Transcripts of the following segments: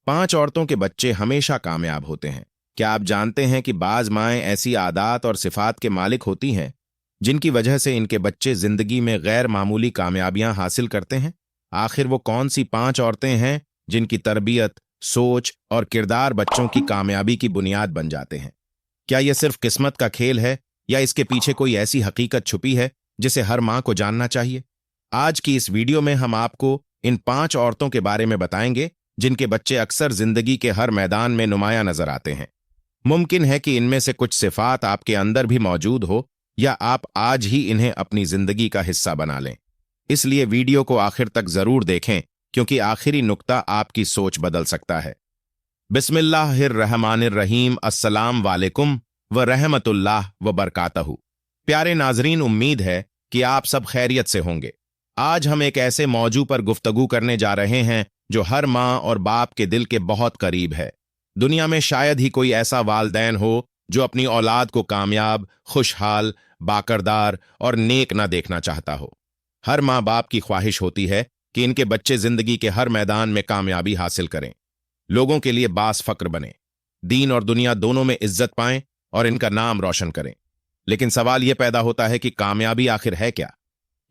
5 औरतों के बच्चे हमेशा कामयाब होते हैं। क्या आप जानते हैं कि बाज माएं ऐसी आदत और सिफात के मालिक होती हैं जिनकी वजह से इनके बच्चे जिंदगी में गैर मामूली कामयाबियां हासिल करते हैं? आखिर वो कौन सी 5 औरतें हैं जिनकी तरबियत, सोच और किरदार बच्चों की कामयाबी की बुनियाद बन जाते हैं? क्या यह सिर्फ किस्मत का खेल है या इसके पीछे कोई ऐसी हकीकत छुपी है जिसे हर मां को जानना चाहिए? आज की इस वीडियो में हम आपको इन 5 औरतों के बारे में बताएंगे जिनके बच्चे अक्सर जिंदगी के हर मैदान में नुमाया नजर आते हैं। मुमकिन है कि इनमें से कुछ सिफात आपके अंदर भी मौजूद हो या आप आज ही इन्हें अपनी जिंदगी का हिस्सा बना लें। इसलिए वीडियो को आखिर तक जरूर देखें क्योंकि आखिरी नुक्ता आपकी सोच बदल सकता है। बिस्मिल्लाहिर्रहमानिर्रहीम। अस्सलाम वालेकुम व रहमतुल्लाह व बरकातहू। प्यारे नाजरीन, उम्मीद है कि आप सब खैरियत से होंगे। आज हम एक ऐसे मौजू पर गुफ्तगू करने जा रहे हैं जो हर माँ और बाप के दिल के बहुत करीब है। दुनिया में शायद ही कोई ऐसा वालिदैन हो जो अपनी औलाद को कामयाब, खुशहाल, बाकरदार और नेक न देखना चाहता हो। हर माँ बाप की ख्वाहिश होती है कि इनके बच्चे जिंदगी के हर मैदान में कामयाबी हासिल करें, लोगों के लिए बास फक्र बने, दीन और दुनिया दोनों में इज्जत पाएं और इनका नाम रोशन करें। लेकिन सवाल यह पैदा होता है कि कामयाबी आखिर है क्या?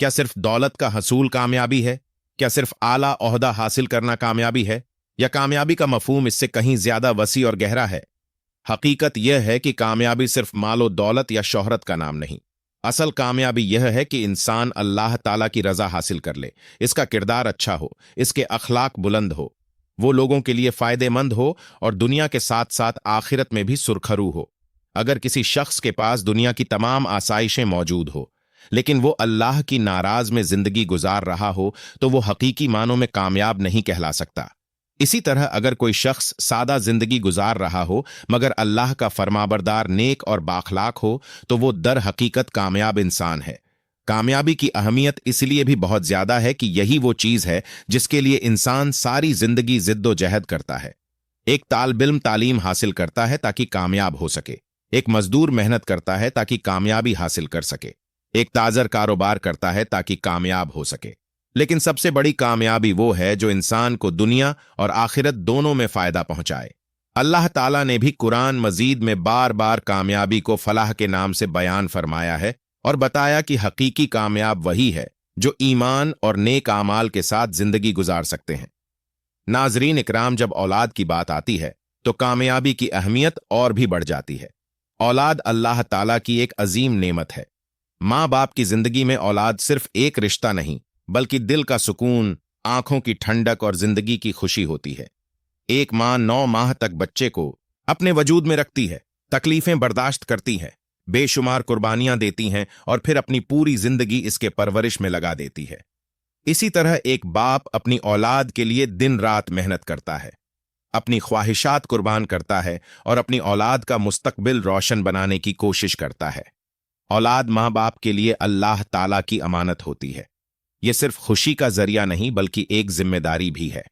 क्या सिर्फ दौलत का हसूल कामयाबी है? क्या सिर्फ आला ओहदा हासिल करना कामयाबी है? या कामयाबी का मफहूम इससे कहीं ज्यादा वसी और गहरा है? हकीकत यह है कि कामयाबी सिर्फ मालो दौलत या शोहरत का नाम नहीं। असल कामयाबी यह है कि इंसान अल्लाह ताला की रजा हासिल कर ले, इसका किरदार अच्छा हो, इसके अखलाक बुलंद हो, वो लोगों के लिए फायदेमंद हो और दुनिया के साथ साथ आखिरत में भी सुरखरू हो। अगर किसी शख्स के पास दुनिया की तमाम आसाइशें मौजूद हो लेकिन वो अल्लाह की नाराज में जिंदगी गुजार रहा हो तो वो हकीकी मानों में कामयाब नहीं कहला सकता। इसी तरह अगर कोई शख्स सादा जिंदगी गुजार रहा हो मगर अल्लाह का फरमाबरदार, नेक और बाखलाक हो तो वो दर हकीकत कामयाब इंसान है। कामयाबी की अहमियत इसलिए भी बहुत ज्यादा है कि यही वो चीज है जिसके लिए इंसान सारी जिंदगी जिद्दोजहद करता है। एक तालिब इल्म तालीम हासिल करता है ताकि कामयाब हो सके, एक मजदूर मेहनत करता है ताकि कामयाबी हासिल कर सके, एक ताजर कारोबार करता है ताकि कामयाब हो सके। लेकिन सबसे बड़ी कामयाबी वो है जो इंसान को दुनिया और आखिरत दोनों में फायदा पहुंचाए। अल्लाह ताला ने भी कुरान मजीद में बार बार कामयाबी को फलाह के नाम से बयान फरमाया है और बताया कि हकीकी कामयाब वही है जो ईमान और नेक आमाल के साथ जिंदगी गुजार सकते हैं। नाजरीन इकराम, जब औलाद की बात आती है तो कामयाबी की अहमियत और भी बढ़ जाती है। औलाद अल्लाह ताला की एक अजीम नेमत है। माँ बाप की जिंदगी में औलाद सिर्फ एक रिश्ता नहीं बल्कि दिल का सुकून, आंखों की ठंडक और जिंदगी की खुशी होती है। एक माँ 9 माह तक बच्चे को अपने वजूद में रखती है, तकलीफें बर्दाश्त करती है, बेशुमार कुर्बानियां देती हैं और फिर अपनी पूरी जिंदगी इसके परवरिश में लगा देती है। इसी तरह एक बाप अपनी औलाद के लिए दिन रात मेहनत करता है, अपनी ख्वाहिशात कुर्बान करता है और अपनी औलाद का मुस्तकबिल रोशन बनाने की कोशिश करता है। औलाद माँ बाप के लिए अल्लाह ताला की अमानत होती है। यह सिर्फ खुशी का जरिया नहीं बल्कि एक जिम्मेदारी भी है।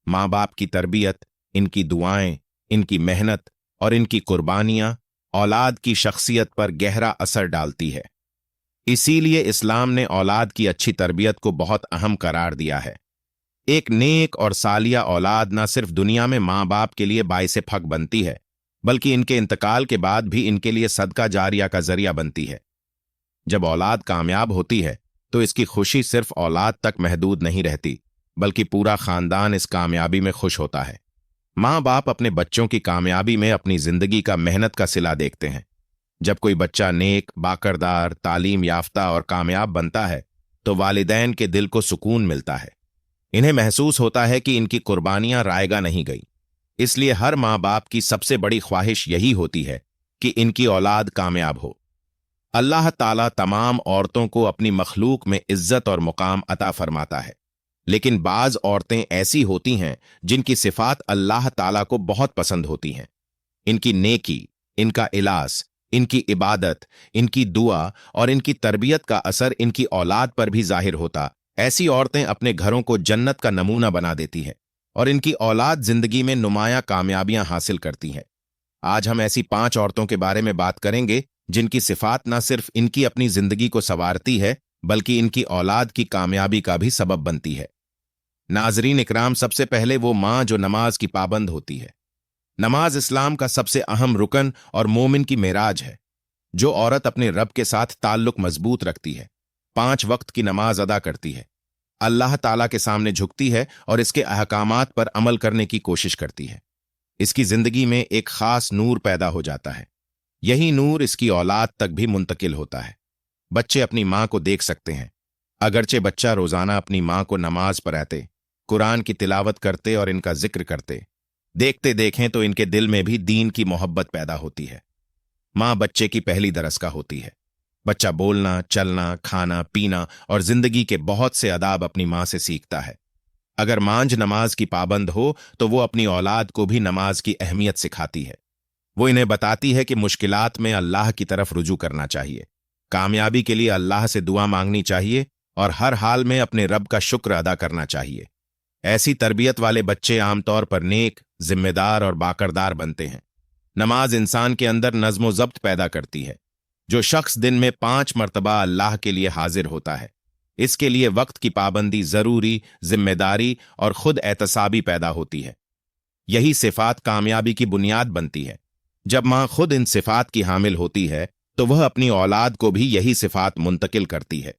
माँ बाप की तरबियत, इनकी दुआएं, इनकी मेहनत और इनकी कुर्बानियां औलाद की शख्सियत पर गहरा असर डालती है। इसीलिए इस्लाम ने औलाद की अच्छी तरबियत को बहुत अहम करार दिया है। एक नेक और सालिया औलाद न सिर्फ दुनिया में माँ बाप के लिए बाइसे फख्र बनती है बल्कि इनके इंतकाल के बाद भी इनके लिए सदका जारिया का जरिया बनती है। जब औलाद कामयाब होती है तो इसकी खुशी सिर्फ औलाद तक महदूद नहीं रहती बल्कि पूरा खानदान इस कामयाबी में खुश होता है। माँ बाप अपने बच्चों की कामयाबी में अपनी जिंदगी का मेहनत का सिला देखते हैं। जब कोई बच्चा नेक, बाकरदार, तालीम याफ्ता और कामयाब बनता है तो वालिदैन के दिल को सुकून मिलता है। इन्हें महसूस होता है कि इनकी कुर्बानियां रायगा नहीं गई। इसलिए हर माँ बाप की सबसे बड़ी ख्वाहिश यही होती है कि इनकी औलाद कामयाब हो। अल्लाह ताला तमाम औरतों को अपनी मखलूक में इज्जत और मुकाम अता फरमाता है, लेकिन बाज औरतें ऐसी होती हैं जिनकी सिफात अल्लाह ताला को बहुत पसंद होती हैं। इनकी नेकी, इनका इलास, इनकी इबादत, इनकी दुआ और इनकी तरबियत का असर इनकी औलाद पर भी जाहिर होता। ऐसी औरतें अपने घरों को जन्नत का नमूना बना देती हैं और इनकी औलाद जिंदगी में नुमाया कामयाबियां हासिल करती हैं। आज हम ऐसी 5 औरतों के बारे में बात करेंगे जिनकी सिफात न सिर्फ इनकी अपनी जिंदगी को संवारती है बल्कि इनकी औलाद की कामयाबी का भी सबब बनती है। नाजरीन इकराम, सबसे पहले वो माँ जो नमाज की पाबंद होती है। नमाज इस्लाम का सबसे अहम रुकन और मोमिन की मेराज है। जो औरत अपने रब के साथ ताल्लुक मजबूत रखती है, 5 वक्त की नमाज अदा करती है, अल्लाह ताला के सामने झुकती है और इसके अहकामात पर अमल करने की कोशिश करती है, इसकी जिंदगी में एक खास नूर पैदा हो जाता है। यही नूर इसकी औलाद तक भी मुंतकिल होता है। बच्चे अपनी माँ को देख सकते हैं। अगरचे बच्चा रोजाना अपनी माँ को नमाज पढ़ाते, कुरान की तिलावत करते और इनका जिक्र करते, देखते देखें तो इनके दिल में भी दीन की मोहब्बत पैदा होती है। माँ बच्चे की पहली दरसगाह होती है। बच्चा बोलना, चलना, खाना, पीना और जिंदगी के बहुत से अदाब अपनी माँ से सीखता है। अगर मांझ नमाज की पाबंद हो तो वो अपनी औलाद को भी नमाज की अहमियत सिखाती है। वो इन्हें बताती है कि मुश्किलात में अल्लाह की तरफ रुजू करना चाहिए, कामयाबी के लिए अल्लाह से दुआ मांगनी चाहिए और हर हाल में अपने रब का शुक्र अदा करना चाहिए। ऐसी तरबियत वाले बच्चे आमतौर पर नेक, जिम्मेदार और बाकरदार बनते हैं। नमाज इंसान के अंदर नज्म ज़ब्त पैदा करती है। जो शख्स दिन में 5 मरतबा अल्लाह के लिए हाजिर होता है, इसके लिए वक्त की पाबंदी जरूरी, जिम्मेदारी और खुद एहतसाबी पैदा होती है। यही सिफात कामयाबी की बुनियाद बनती है। जब माँ खुद इन सिफात की हामिल होती है तो वह अपनी औलाद को भी यही सिफात मुंतकिल करती है।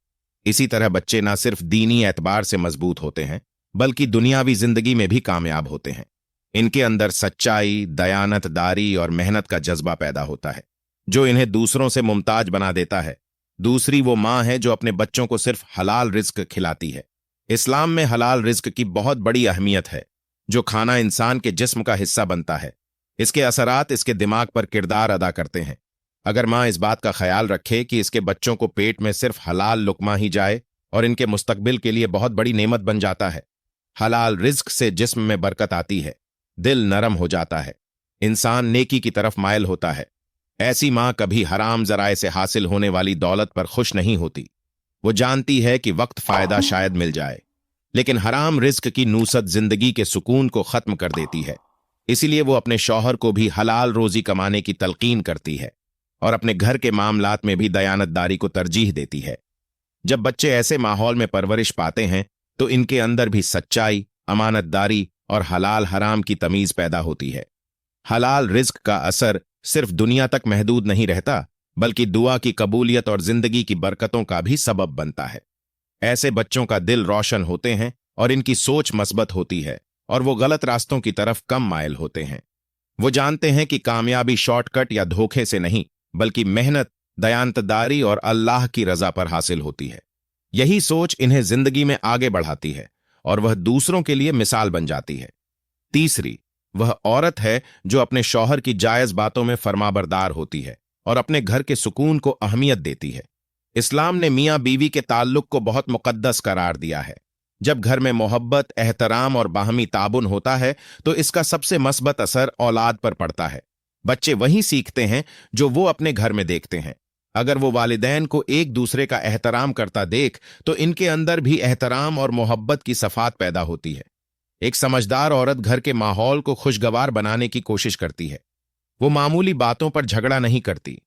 इसी तरह बच्चे न सिर्फ दीनी एतबार से मजबूत होते हैं बल्कि दुनियावी जिंदगी में भी कामयाब होते हैं। इनके अंदर सच्चाई, दयानतदारी और मेहनत का जज्बा पैदा होता है जो इन्हें दूसरों से मुमताज बना देता है। दूसरी वो माँ है जो अपने बच्चों को सिर्फ हलाल रिज्क खिलाती है। इस्लाम में हलाल रिज्क की बहुत बड़ी अहमियत है। जो खाना इंसान के जिस्म का हिस्सा बनता है, इसके असरात इसके दिमाग पर किरदार अदा करते हैं। अगर माँ इस बात का ख्याल रखे कि इसके बच्चों को पेट में सिर्फ हलाल लुकमा ही जाए और इनके मुस्तकबिल के लिए बहुत बड़ी नेमत बन जाता है। हलाल रिज्क से जिस्म में बरकत आती है, दिल नरम हो जाता है, इंसान नेकी की तरफ मायल होता है। ऐसी माँ कभी हराम जराए से हासिल होने वाली दौलत पर खुश नहीं होती। वो जानती है कि वक्त फायदा शायद मिल जाए, लेकिन हराम रिज्क की नूसत जिंदगी के सुकून को खत्म कर देती है। इसीलिए वो अपने शौहर को भी हलाल रोजी कमाने की तलकीन करती है और अपने घर के मामलात में भी दयानतदारी को तरजीह देती है। जब बच्चे ऐसे माहौल में परवरिश पाते हैं तो इनके अंदर भी सच्चाई, अमानतदारी और हलाल हराम की तमीज पैदा होती है। हलाल रिज्क का असर सिर्फ दुनिया तक महदूद नहीं रहता बल्कि दुआ की कबूलियत और जिंदगी की बरकतों का भी सबब बनता है। ऐसे बच्चों का दिल रोशन होते हैं और इनकी सोच मस्बत होती है और वो गलत रास्तों की तरफ कम मायल होते हैं। वो जानते हैं कि कामयाबी शॉर्टकट या धोखे से नहीं बल्कि मेहनत, दयानतदारी और अल्लाह की रजा पर हासिल होती है। यही सोच इन्हें जिंदगी में आगे बढ़ाती है और वह दूसरों के लिए मिसाल बन जाती है। तीसरी, वह औरत है जो अपने शौहर की जायज बातों में फरमाबरदार होती है और अपने घर के सुकून को अहमियत देती है। इस्लाम ने मियाँ बीवी के ताल्लुक को बहुत मुकद्दस करार दिया है। जब घर में मोहब्बत, एहतराम और बाहमी ताबुन होता है तो इसका सबसे मस्बत असर औलाद पर पड़ता है। बच्चे वही सीखते हैं जो वो अपने घर में देखते हैं। अगर वो वालिदैन को एक दूसरे का एहतराम करता देख तो इनके अंदर भी एहतराम और मोहब्बत की सफात पैदा होती है। एक समझदार औरत घर के माहौल को खुशगवार बनाने की कोशिश करती है। वो मामूली बातों पर झगड़ा नहीं करती,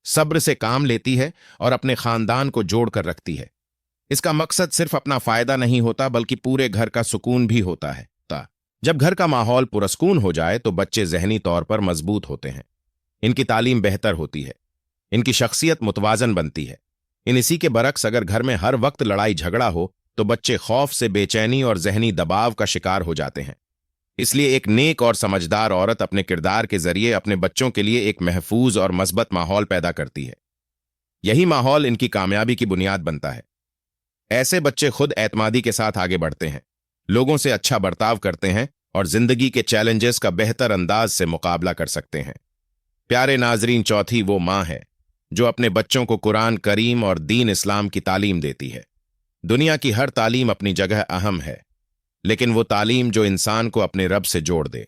सब्र से काम लेती है और अपने खानदान को जोड़कर रखती है। इसका मकसद सिर्फ अपना फायदा नहीं होता बल्कि पूरे घर का सुकून भी होता है। जब घर का माहौल पुरस्कून हो जाए तो बच्चे जहनी तौर पर मजबूत होते हैं, इनकी तालीम बेहतर होती है, इनकी शख्सियत मुतवाजन बनती है। इसी के बरक्स अगर घर में हर वक्त लड़ाई झगड़ा हो तो बच्चे खौफ से बेचैनी और जहनी दबाव का शिकार हो जाते हैं। इसलिए एक नेक और समझदार औरत अपने किरदार के जरिए अपने बच्चों के लिए एक महफूज और मस्बत माहौल पैदा करती है। यही माहौल इनकी कामयाबी की बुनियाद बनता है। ऐसे बच्चे खुद एतमादी के साथ आगे बढ़ते हैं, लोगों से अच्छा बर्ताव करते हैं और जिंदगी के चैलेंजेस का बेहतर अंदाज से मुकाबला कर सकते हैं। प्यारे नाजरीन, चौथी वो माँ है जो अपने बच्चों को कुरान करीम और दीन इस्लाम की तालीम देती है। दुनिया की हर तालीम अपनी जगह अहम है, लेकिन वो तालीम जो इंसान को अपने रब से जोड़ दे,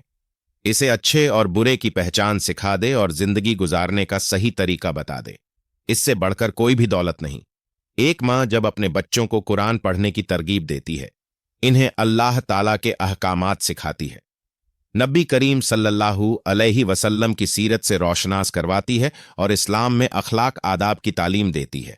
इसे अच्छे और बुरे की पहचान सिखा दे और जिंदगी गुजारने का सही तरीका बता दे, इससे बढ़कर कोई भी दौलत नहीं। एक माँ जब अपने बच्चों को कुरान पढ़ने की तरगीब देती है, इन्हें अल्लाह ताला के अहकामात सिखाती है, नबी करीम सल्लल्लाहु अलैहि वसल्लम की सीरत से रोशनास करवाती है और इस्लाम में अखलाक आदाब की तालीम देती है,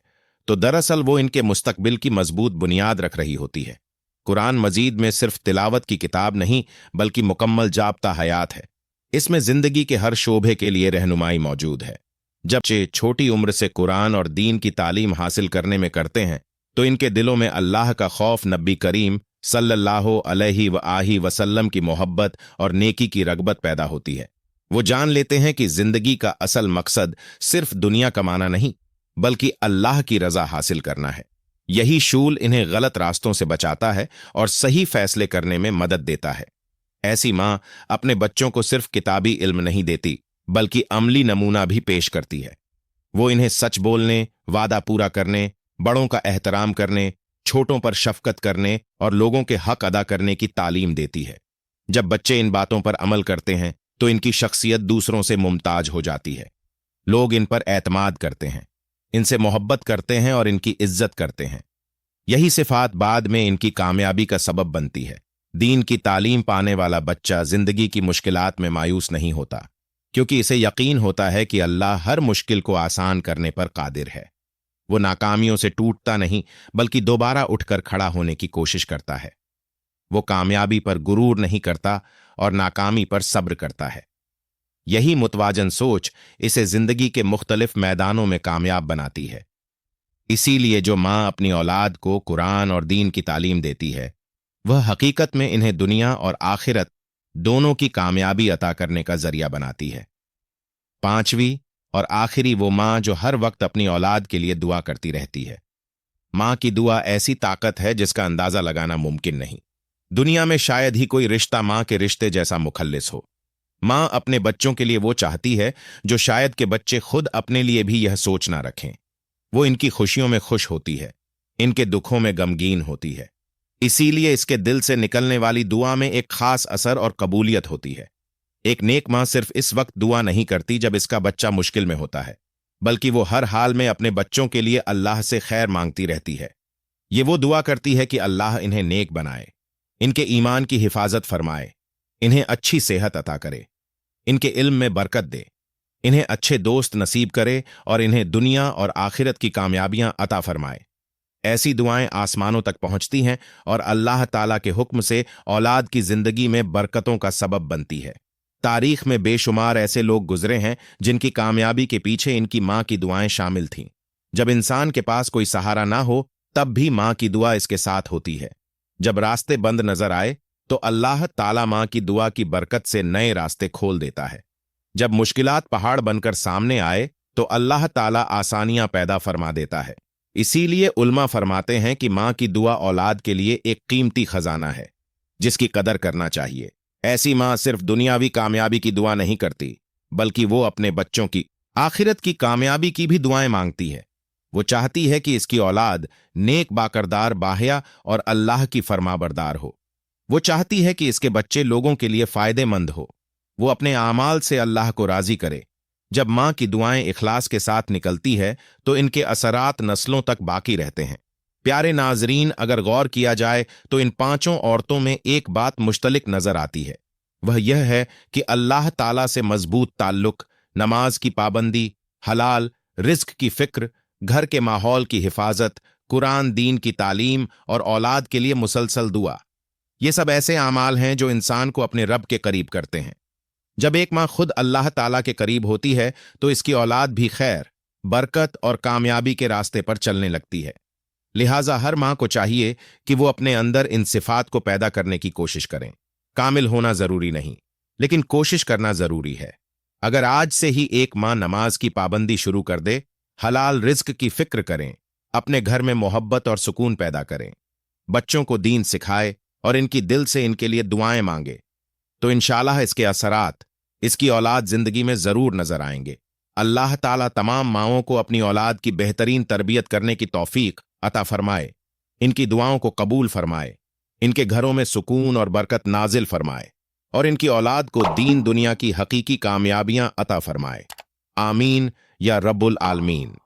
तो दरअसल वो इनके मुस्तकबिल की मजबूत बुनियाद रख रही होती है। कुरान मजीद में सिर्फ तिलावत की किताब नहीं बल्कि मुकम्मल जाब्ता हयात है। इसमें जिंदगी के हर शोबे के लिए रहनुमाई मौजूद है। जब बच्चे छोटी उम्र से कुरान और दीन की तालीम हासिल करने में करते हैं तो इनके दिलों में अल्लाह का खौफ, नबी करीम सल्लल्लाहु अलैहि वसल्लम की मोहब्बत और नेकी की रगबत पैदा होती है। वो जान लेते हैं कि जिंदगी का असल मकसद सिर्फ दुनिया कमाना नहीं बल्कि अल्लाह की रजा हासिल करना है। यही शूल इन्हें गलत रास्तों से बचाता है और सही फैसले करने में मदद देता है। ऐसी माँ अपने बच्चों को सिर्फ किताबी इल्म नहीं देती बल्कि अमली नमूना भी पेश करती है। वो इन्हें सच बोलने, वादा पूरा करने, बड़ों का एहतराम करने, छोटों पर शफकत करने और लोगों के हक अदा करने की तालीम देती है। जब बच्चे इन बातों पर अमल करते हैं तो इनकी शख्सियत दूसरों से मुमताज हो जाती है। लोग इन पर एतमाद करते हैं, इनसे मोहब्बत करते हैं और इनकी इज्जत करते हैं। यही सिफात बाद में इनकी कामयाबी का सबब बनती है। दीन की तालीम पाने वाला बच्चा जिंदगी की मुश्किलात में मायूस नहीं होता क्योंकि इसे यकीन होता है कि अल्लाह हर मुश्किल को आसान करने पर कादिर है। वो नाकामियों से टूटता नहीं बल्कि दोबारा उठकर खड़ा होने की कोशिश करता है। वो कामयाबी पर गुरूर नहीं करता और नाकामी पर सब्र करता है। यही मुतवाजन सोच इसे जिंदगी के मुख्तलिफ मैदानों में कामयाब बनाती है। इसीलिए जो माँ अपनी औलाद को कुरान और दीन की तालीम देती है वह हकीकत में इन्हें दुनिया और आखिरत दोनों की कामयाबी अता करने का जरिया बनाती है। पांचवी और आखिरी वो माँ जो हर वक्त अपनी औलाद के लिए दुआ करती रहती है। माँ की दुआ ऐसी ताकत है जिसका अंदाजा लगाना मुमकिन नहीं। दुनिया में शायद ही कोई रिश्ता माँ के रिश्ते जैसा मुखल्लिस हो। माँ अपने बच्चों के लिए वो चाहती है जो शायद के बच्चे खुद अपने लिए भी यह सोच ना रखें। वो इनकी खुशियों में खुश होती है, इनके दुखों में गमगीन होती है। इसीलिए इसके दिल से निकलने वाली दुआ में एक खास असर और कबूलियत होती है। एक नेक माँ सिर्फ इस वक्त दुआ नहीं करती जब इसका बच्चा मुश्किल में होता है, बल्कि वो हर हाल में अपने बच्चों के लिए अल्लाह से खैर मांगती रहती है। ये वो दुआ करती है कि अल्लाह इन्हें नेक बनाए, इनके ईमान की हिफाजत फरमाए, इन्हें अच्छी सेहत अता करे, इनके इल्म में बरकत दे, इन्हें अच्छे दोस्त नसीब करे और इन्हें दुनिया और आखिरत की कामयाबियां अता फरमाए। ऐसी दुआएं आसमानों तक पहुंचती हैं और अल्लाह ताला के हुक्म से औलाद की जिंदगी में बरकतों का सबब बनती है। तारीख में बेशुमार ऐसे लोग गुजरे हैं जिनकी कामयाबी के पीछे इनकी माँ की दुआएं शामिल थीं। जब इंसान के पास कोई सहारा ना हो तब भी माँ की दुआ इसके साथ होती है। जब रास्ते बंद नजर आए तो अल्लाह ताला माँ की दुआ की बरकत से नए रास्ते खोल देता है। जब मुश्किलात पहाड़ बनकर सामने आए तो अल्लाह ताला आसानियां पैदा फरमा देता है। इसीलिए उल्मा फरमाते हैं कि माँ की दुआ औलाद के लिए एक कीमती खजाना है जिसकी कदर करना चाहिए। ऐसी माँ सिर्फ दुनियावी कामयाबी की दुआ नहीं करती बल्कि वो अपने बच्चों की आखिरत की कामयाबी की भी दुआएं मांगती है। वो चाहती है कि इसकी औलाद नेक, बाकरदार, बाहया और अल्लाह की फरमाबरदार हो। वो चाहती है कि इसके बच्चे लोगों के लिए फायदेमंद हो। वो अपने आमाल से अल्लाह को राजी करे। जब माँ की दुआएं इखलास के साथ निकलती है तो इनके असरात नस्लों तक बाकी रहते हैं। प्यारे नाजरीन, अगर गौर किया जाए तो इन पांचों औरतों में एक बात मुश्तलिक नजर आती है। वह यह है कि अल्लाह ताला से मजबूत ताल्लुक, नमाज की पाबंदी, हलाल रिज्क की फिक्र, घर के माहौल की हिफाजत, कुरान दीन की तालीम और औलाद के लिए मुसलसल दुआ। ये सब ऐसे आमाल हैं जो इंसान को अपने रब के करीब करते हैं। जब एक माँ खुद अल्लाह ताला के करीब होती है तो इसकी औलाद भी खैर, बरकत और कामयाबी के रास्ते पर चलने लगती है। लिहाजा हर माँ को चाहिए कि वो अपने अंदर इन सिफात को पैदा करने की कोशिश करें। कामिल होना जरूरी नहीं, लेकिन कोशिश करना जरूरी है। अगर आज से ही एक माँ नमाज की पाबंदी शुरू कर दे, हलाल रिज्क की फिक्र करें, अपने घर में मोहब्बत और सुकून पैदा करें, बच्चों को दीन सिखाए और इनकी दिल से इनके लिए दुआएं मांगे, तो इंशाअल्लाह इसके असरात इसकी औलाद जिंदगी में जरूर नजर आएंगे। अल्लाह ताला तमाम माओं को अपनी औलाद की बेहतरीन तरबियत करने की तौफीक अता फरमाए, इनकी दुआओं को कबूल फरमाए, इनके घरों में सुकून और बरकत नाजिल फरमाए और इनकी औलाद को दीन दुनिया की हकीकी कामयाबियां अता फरमाए। आमीन या रब्बुल आलमीन।